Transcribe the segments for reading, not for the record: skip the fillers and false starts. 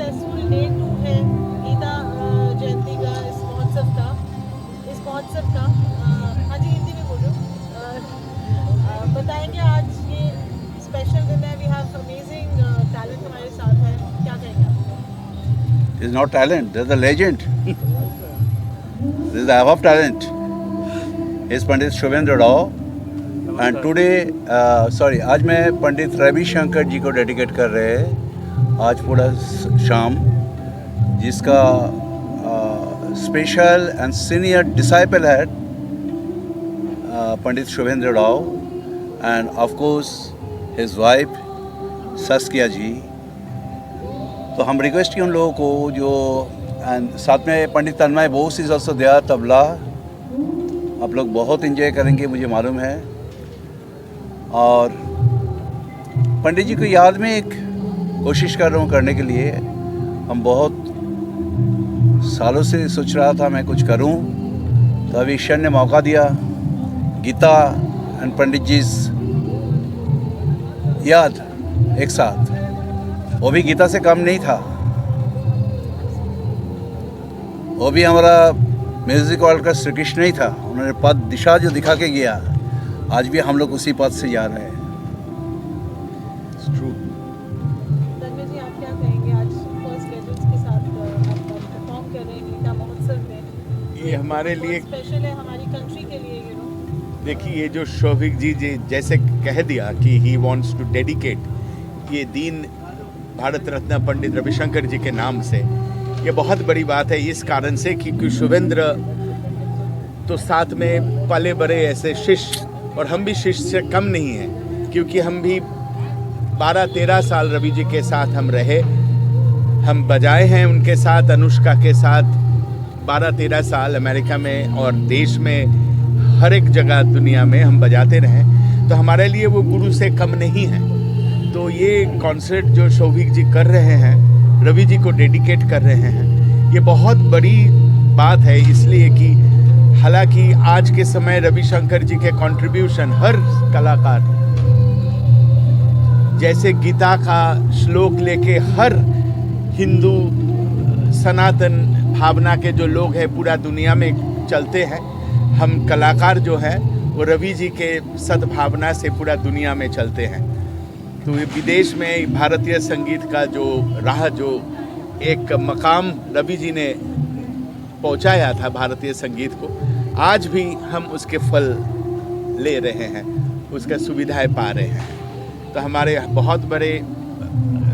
Successful day 2 है गीता जयंती का, इस महोत्सव का। हाँ जी, हिंदी में बोलो। बताएंगे आज ये स्पेशल दिन है, वी हैव अमेजिंग टैलेंट हमारे साथ है, क्या कहेंगे आप? It's not talent, there's a legend. This is the above talent. He's Pandit Shubhendra Rao. And today, आज मैं पंडित रविशंकर जी को डेडिकेट कर रहे हैं आज पूरा शाम, जिसका स्पेशल एंड सीनियर डिसाइपल है Pandit Shubhendra Rao and of course his wife Saskia ji. तो हम रिक्वेस्ट की उन लोगों को जो एंड साथ में Pandit Tanmay Bose is also there tabla. आप लोग बहुत एंजॉय करेंगे मुझे मालूम है। और पंडित जी को याद में एक कोशिश कर रहा हूँ करने के लिए। हम बहुत सालों से सोच रहा था मैं कुछ करूँ, तो अभी ईश्वर ने मौका दिया। गीता एंड पंडित जी याद एक साथ, वो भी गीता से कम नहीं था। वो भी हमारा म्यूजिक वर्ल्ड का श्री कृष्ण ही था। उन्होंने पद दिशा जो दिखा के गया, आज भी हम लोग उसी पद से जा रहे हैं। तन्मय जी, आप क्या कहेंगे? आज फर्स्ट ग्रेजुएट्स के साथ आप परफॉर्म कर रहे हैं गीता महोत्सव में। ये हमारे लिए स्पेशल है हमारी कंट्री के लिए, यू नो। देखिए, ये जो शौविक जी जैसे कह दिया कि ही वांट्स टू डेडिकेट ये दिन भारत रत्न पंडित रविशंकर जी के नाम से, ये बहुत बड़ी बात है। इस कारण से क्योंकि शुभेंद्र तो साथ में पले बड़े ऐसे शिष्य, और हम भी शिष्य से कम नहीं हैं, क्योंकि हम भी 12-13 साल रवि जी के साथ हम रहे। हम बजाए हैं उनके साथ, अनुष्का के साथ 12-13 साल अमेरिका में और देश में, हर एक जगह दुनिया में हम बजाते रहे। तो हमारे लिए वो गुरु से कम नहीं है। तो ये कॉन्सर्ट जो शौविक जी कर रहे हैं, रवि जी को डेडिकेट कर रहे हैं, ये बहुत बड़ी बात है। इसलिए कि हालांकि आज के समय रविशंकर जी के कंट्रीब्यूशन हर कलाकार, जैसे गीता का श्लोक लेके हर हिंदू सनातन भावना के जो लोग हैं पूरा दुनिया में चलते हैं, हम कलाकार जो हैं वो रवि जी के सद्भावना से पूरा दुनिया में चलते हैं। तो विदेश में भारतीय संगीत का जो राह, जो एक मकाम रवि जी ने पहुंचाया था भारतीय संगीत को, आज भी हम उसके फल ले रहे हैं, उसका सुविधाएं पा रहे हैं। तो हमारे बहुत बड़े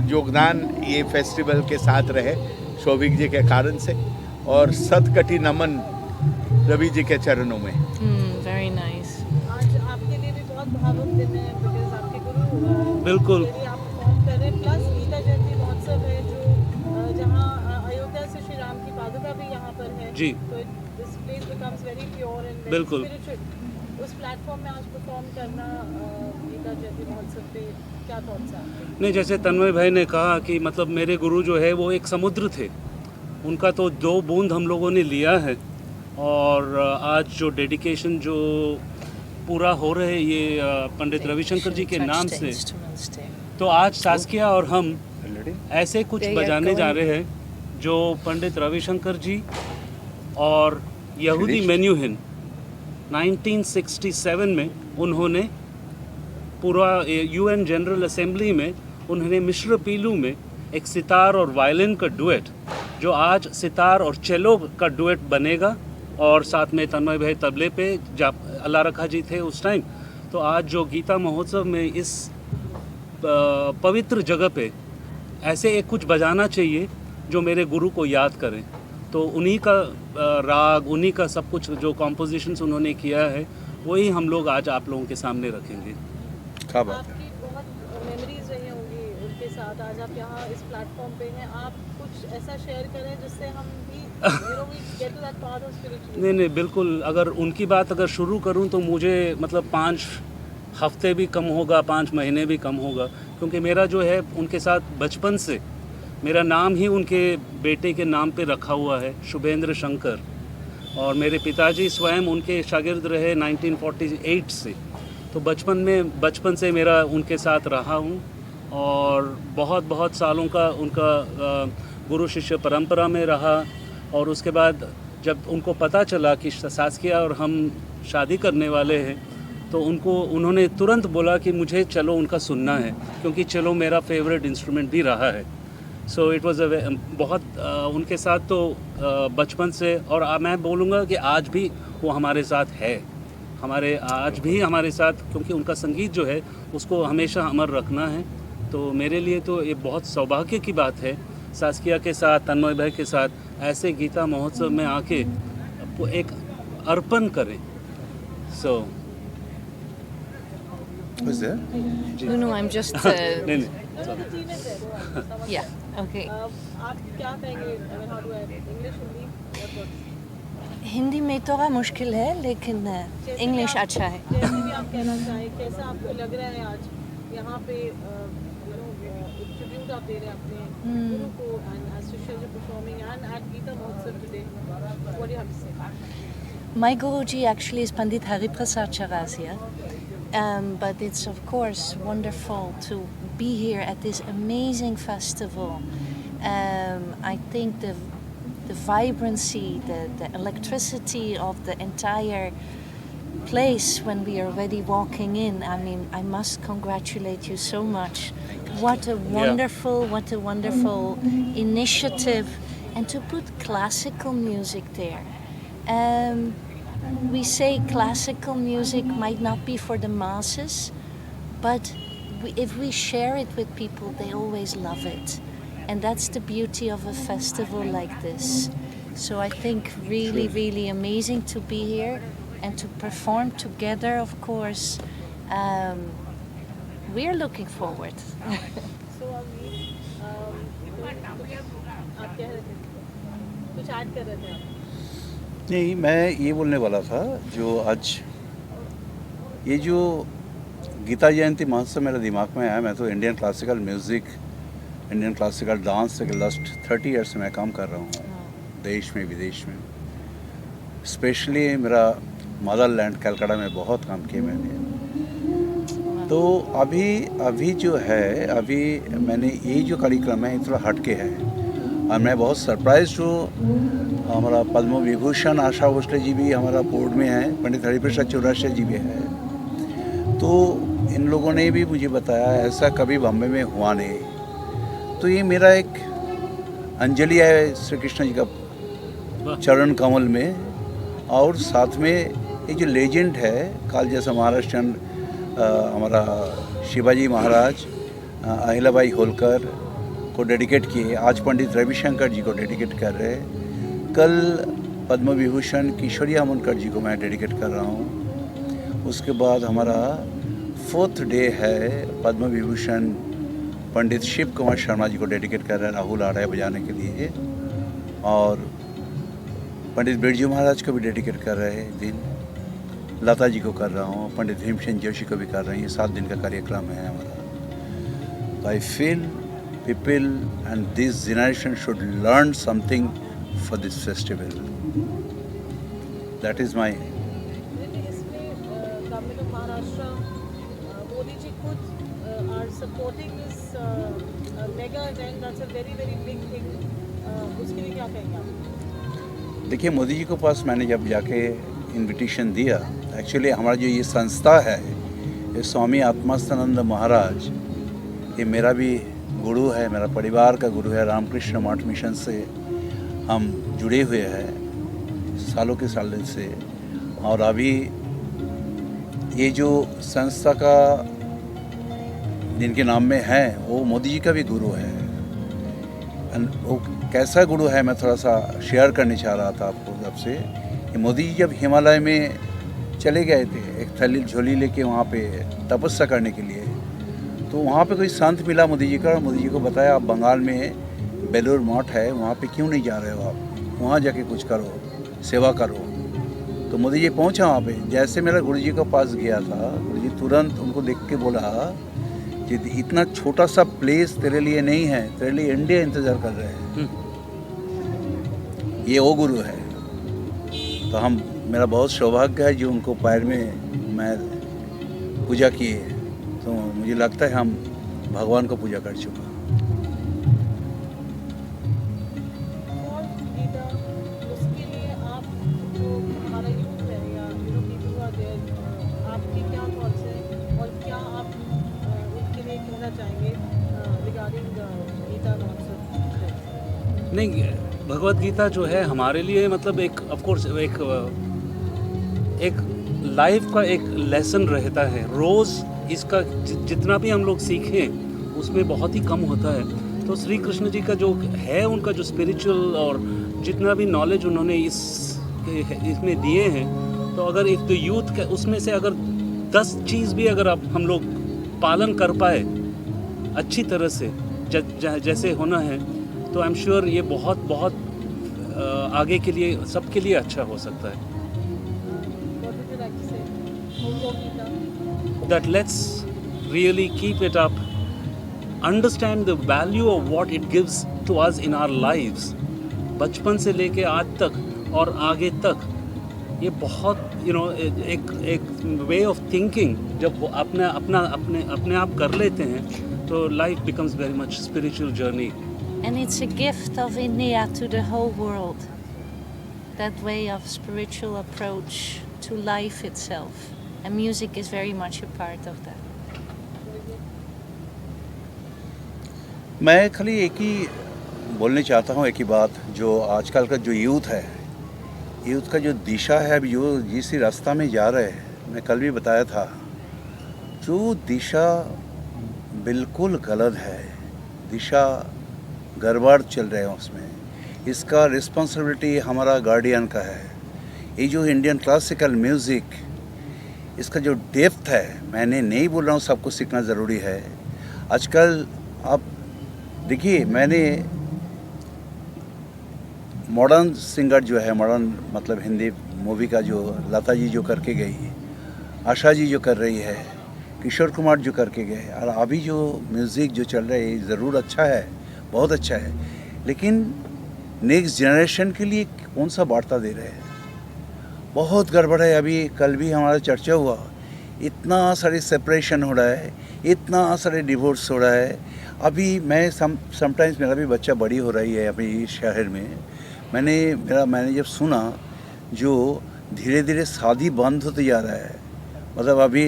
योगदान ये फेस्टिवल के साथ रहे शौविक जी के कारण से, और सतकटी नमन रवि जी के चरणों में। Very nice. आज आपके लिए भी बहुत भावुक दिन है, बिकॉज आपके गुरु बिल्कुल के लिए आप परफॉर्म कर रहे हैं। प्लस गीता जयंती महोत्सव है जो जहाँ अयोध्या से श्री राम की पादुका भी यहाँ पर है जी। तो this place becomes very pure and very बिल्कुल। स्पिरिचुअल। उस प्लेटफॉर्म में आज परफॉर्म करना गीता जयंती महोत्सव पे, क्या थॉट्स हैं आपके? नहीं, जैसे तन्मय भाई ने कहा कि मतलब मेरे गुरु जो है वो एक समुद्र थे, उनका तो 2 बूंद हम लोगों ने लिया है। और आज जो डेडिकेशन जो पूरा हो रहे ये पंडित रविशंकर जी के नाम से, तो आज सास्किया और हम ऐसे कुछ बजाने जा रहे हैं जो पंडित रविशंकर जी और यहूदी मेन्यूहिन 1967 में उन्होंने पूरा यूएन जनरल असेंबली में उन्होंने मिश्र पीलू में एक सितार और वायलिन का डुएट, जो आज सितार और चेलो का डुएट बनेगा, और साथ में तन्मय भाई तबले पे अल्लाह रखा जी थे उस टाइम। तो आज जो गीता महोत्सव में इस पवित्र जगह पे ऐसे एक कुछ बजाना चाहिए जो मेरे गुरु को याद करें। तो उन्हीं का राग, उन्हीं का सब कुछ जो कॉम्पोजिशंस उन्होंने किया है, वही हम लोग आज आप लोगों के सामने रखेंगे। क्या बात है। आपकी बहुत मेमोरीज रही होंगी उनके साथ, आज आप यहाँ इस प्लेटफॉर्म पे हैं। आप कुछ ऐसा शेयर करें जिससे हम भी get to that part of spirituality. नहीं, बिल्कुल। अगर उनकी बात अगर शुरू करूं तो मुझे मतलब 5 हफ्ते भी कम होगा, 5 महीने भी कम होगा, क्योंकि मेरा जो है उनके साथ बचपन से, मेरा नाम ही उनके बेटे के नाम पे रखा हुआ है, शुभेंद्र शंकर। और मेरे पिताजी स्वयं उनके शागिर्द रहे 1948 से। तो बचपन से मेरा उनके साथ रहा हूँ, और बहुत सालों का उनका गुरु शिष्य परंपरा में रहा। और उसके बाद जब उनको पता चला कि सास्किया और हम शादी करने वाले हैं, तो उन्होंने तुरंत बोला कि मुझे चलो उनका सुनना है, क्योंकि चलो मेरा फेवरेट इंस्ट्रूमेंट भी रहा है। सो इट वाज बहुत उनके साथ तो बचपन से, और मैं बोलूँगा कि आज भी वो हमारे साथ है, आज भी हमारे साथ, क्योंकि उनका संगीत जो है उसको हमेशा अमर रखना है। तो मेरे लिए तो ये बहुत सौभाग्य की बात है सास्किया के साथ, तन्मय भाई के साथ ऐसे गीता महोत्सव में आके एक अर्पण करें। सो No, I'm just. नहीं Yeah, okay. आप क्या कहेंगे? How do I English, Hindi, what? Hindi में थोड़ा मुश्किल है, लेकिन इंग्लिश अच्छा है। जैसे भी आप कहना चाहें, कैसा आपको लग रहा है आज यहाँ पे एक ट्रिब्यूट आप दे रहे हैं अपने गुरु को, and as Shishya ji performing and at Geeta Mahotsav today, what do you have to say? My Guruji actually is Pandit Hariprasad Chaurasia, but it's of course wonderful to be here at this amazing festival. I think the vibrancy, the electricity of the entire place when we are already walking in. I mean, I must congratulate you so much. What a wonderful initiative, and to put classical music there. We say classical music might not be for the masses, but if we share it with people, they always love it. And that's the beauty of a festival like this. So I think really amazing to be here and to perform together, of course. We're looking forward. So आप कह रहे थे, कुछ add कर रहे थे आप? नहीं, मैं ये बोलने वाला था, जो आज ये जो गीता जयंती महोत्सव मेरे दिमाग में आया। मैं तो Indian classical music, Indian classical dance से लास्ट 30 ईयर्स से मैं काम कर रहा हूँ, देश में विदेश में। स्पेशली मेरा मदरलैंड कलकत्ता में बहुत काम किया मैंने। तो अभी जो है, अभी मैंने ये जो कार्यक्रम है थोड़ा हटके है, और मैं बहुत सरप्राइज हूँ। हमारा पद्म विभूषण आशा भोसले जी भी हमारा बोर्ड में है, पंडित हरिप्रसाद चौरासिया जी भी है। तो इन लोगों ने भी मुझे बताया ऐसा कभी बॉम्बे में हुआ नहीं। तो ये मेरा एक अंजलि है श्री कृष्ण जी का चरण कमल में। और साथ में ये जो लेजेंड है काल जैसा महाराष्ट्रन, हमारा शिवाजी महाराज, अहिल्याबाई होलकर को डेडिकेट किए, आज पंडित रविशंकर जी को डेडिकेट कर रहे हैं। कल पद्म विभूषण किशोरी अमोनकर जी को मैं डेडिकेट कर रहा हूँ। उसके बाद हमारा 4th डे है पद्म विभूषण पंडित शिव कुमार शर्मा जी को डेडिकेट कर रहे हैं, राहुल आड़ा बजाने के लिए। और पंडित बिरजू महाराज को भी डेडिकेट कर रहे हैं दिन, लता जी को कर रहा हूँ, पंडित भीमसेन जोशी को भी कर रहे हैं। ये 7 दिन का कार्यक्रम है हमारा। तो I feel people and this generation should learn something for this festival. That is my. इसमें गवर्नमेंट ऑफ महाराष्ट्र, मोदी जी खुद are supporting this mega event. That's a very big thing. उसके लिए क्या कहेंगे आप? देखिए, मोदी जी के पास मैंने जब जाके इनविटेशन दिया, एक्चुअली हमारा जो ये संस्था है, ये स्वामी आत्मास्थानंद महाराज, ये मेरा भी गुरु है, मेरा परिवार का गुरु है। रामकृष्ण मठ मिशन से हम जुड़े हुए हैं सालों के साल से। और अभी ये जो संस्था का जिनके नाम में है वो मोदी जी का भी गुरु है। वो कैसा गुरु है मैं थोड़ा सा शेयर करने चाह रहा था आपको सबसे। कि मोदी जी जब हिमालय में चले गए थे एक थैली झोली लेके वहाँ पे तपस्या करने के लिए, तो वहाँ पे कोई संत मिला मोदी जी का, और मोदी जी को बताया आप बंगाल में बेलूर मठ है, वहाँ पे क्यों नहीं जा रहे हो आप, वहाँ जाके कुछ करो, सेवा करो। तो मोदी जी पहुँचा वहाँ पे। जैसे मेरा गुरु जी के पास गया था, गुरु जी तुरंत उनको देख के बोला कि इतना छोटा सा प्लेस तेरे लिए नहीं है, तेरे लिए इंडिया इंतज़ार कर रहे हैं। ये वो गुरु है। तो हम, मेरा बहुत सौभाग्य है जो उनको पैर में मैं पूजा किए, तो मुझे लगता है हम भगवान को पूजा कर चुका। नहीं, भगवत गीता जो है हमारे लिए मतलब एक ऑफ कोर्स एक लाइफ का एक लेसन रहता है। रोज़ इसका जितना भी हम लोग सीखें उसमें बहुत ही कम होता है। तो श्री कृष्ण जी का जो है, उनका जो स्पिरिचुअल और जितना भी नॉलेज उन्होंने इसमें दिए हैं, तो अगर एक तो यूथ के उसमें से अगर 10 चीज़ भी अगर अब हम लोग पालन कर पाए अच्छी तरह से जैसे होना है, तो आई एम श्योर ये बहुत बहुत आगे के लिए सबके लिए अच्छा हो सकता है। What would you like to say? Gita. That let's really keep it up, understand the value of what it gives to us in our lives, बचपन से लेके आज तक और आगे तक। ये बहुत एक वे ऑफ थिंकिंग जब वो अपने आप कर लेते हैं, तो life becomes very much spiritual journey. And it's a gift of India to the whole world. That way of spiritual approach to life itself. And music is very much a part of that. मैं खाली एक ही बोलना चाहता हूँ, एक ही बात, जो आजकल का जो यूथ है, यूथ का जो दिशा है, अभी जो जिस रास्ता में जा रहे हैं, मैं कल भी बताया था, जो दिशा बिल्कुल गलत है, दिशा गड़बड़ चल रहे हैं उसमें। इसका रिस्पॉन्सिबिलिटी हमारा गार्डियन का है। ये जो इंडियन क्लासिकल म्यूज़िक, इसका जो डेप्थ है, मैंने नहीं बोल रहा हूँ सबको सीखना ज़रूरी है। आजकल आप देखिए, मैंने मॉडर्न सिंगर जो है, मॉडर्न मतलब हिंदी मूवी का जो लता जी जो करके गई, आशा जी जो कर रही है, किशोर कुमार जो करके गए, और अभी जो म्यूज़िक जो चल रहा है ज़रूर अच्छा है, बहुत अच्छा है, लेकिन नेक्स्ट जनरेशन के लिए कौन सा वार्ता दे रहे हैं? बहुत गड़बड़ है। अभी कल भी हमारा चर्चा हुआ, इतना सारे सेपरेशन हो रहा है, इतना सारे डिवोर्स हो रहा है। अभी मैं समटाइम्स मेरा भी बच्चा बड़ी हो रही है अभी इस शहर में, मैंने जब सुना जो धीरे धीरे शादी बंद होते जा रहा है, मतलब अभी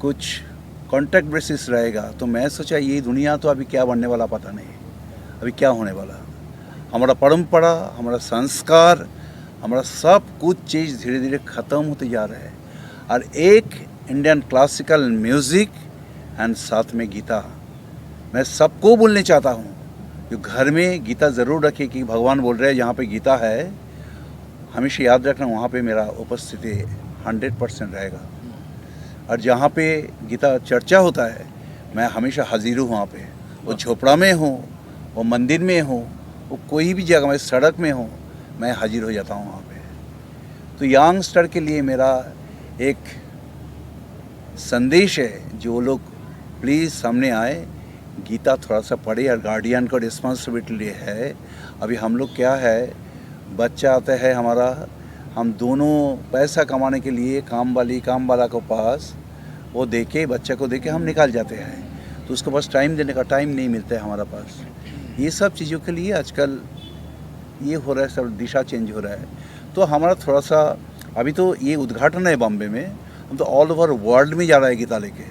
कुछ कॉन्ट्रैक्ट बेसिस रहेगा, तो मैं सोचा ये दुनिया तो अभी क्या बनने वाला पता नहीं, अभी क्या होने वाला। हमारा परंपरा, हमारा संस्कार, हमारा सब कुछ चीज़ धीरे धीरे ख़त्म होते जा रहा है। और एक इंडियन क्लासिकल म्यूज़िक एंड साथ में गीता, मैं सबको बोलने चाहता हूँ, जो घर में गीता ज़रूर रखे कि भगवान बोल रहे हैं जहाँ पे गीता है, हमेशा याद रखना वहाँ पे मेरा उपस्थिति 100% रहेगा। और जहाँ पे गीता चर्चा होता है, मैं हमेशा हाजिर हूँ वहाँ पे। वो झोपड़ा में हो, वो मंदिर में हो, वो कोई भी जगह में, सड़क में हो, मैं हाजिर हो जाता हूँ वहाँ पे। तो यंगस्टर के लिए मेरा एक संदेश है, जो लोग प्लीज़ सामने आए, गीता थोड़ा सा पढ़े। और गार्डियन का रिस्पॉन्सिबिलिटी है। अभी हम लोग क्या है, बच्चा आता है हमारा, हम दोनों पैसा कमाने के लिए काम वाला को पास वो देके, बच्चा को देके हम निकाल जाते हैं, तो उसको बस टाइम देने का टाइम नहीं मिलता है हमारा पास। ये सब चीज़ों के लिए आजकल ये हो रहा है, सब दिशा चेंज हो रहा है। तो हमारा थोड़ा सा अभी तो ये उद्घाटन है बॉम्बे में, हम तो ऑल ओवर वर्ल्ड में जा रहा है गीता लेके।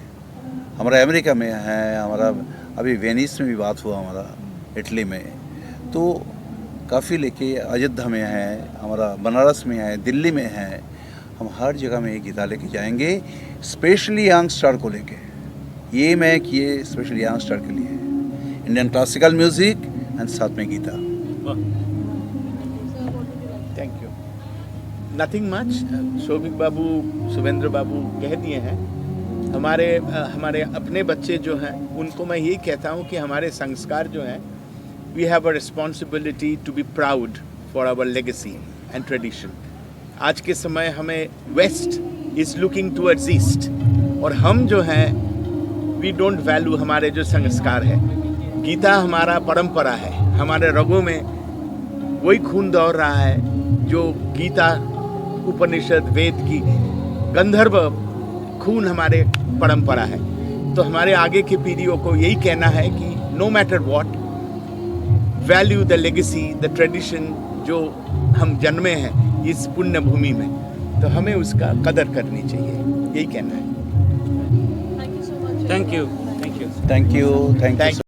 हमारा अमेरिका में है, हमारा अभी वेनिस में भी बात हुआ, हमारा इटली में, तो काफ़ी लेके अयोध्या में है, हमारा बनारस में है, दिल्ली में है, हम हर जगह में ये गीता लेके जाएंगे, स्पेशली यंगस्टर को लेके। ये मैं किए स्पेशली यंगस्टर के लिए, इंडियन क्लासिकल म्यूज़िक एंड साथ में Gita. Thank you. Nothing much, Shobhik babu, Shubhendra babu कह दिए हैं। हमारे अपने बच्चे जो हैं, उनको मैं यही कहता हूँ कि हमारे संस्कार जो हैं, we have a responsibility to be proud for our legacy and tradition. आज के समय हमें west is looking towards east, और हम जो हैं वी डोंट वैल्यू हमारे जो संस्कार है। गीता हमारा परंपरा है, हमारे रगों में वही खून दौड़ रहा है जो गीता, उपनिषद, वेद की गंधर्व खून हमारे परंपरा है। तो हमारे आगे की पीढ़ियों को यही कहना है कि no matter what, value the legacy, the tradition जो हम जन्मे हैं इस पुण्य भूमि में, तो हमें उसका कदर करनी चाहिए, यही कहना है। Thank you so much. Thank you. Thank you.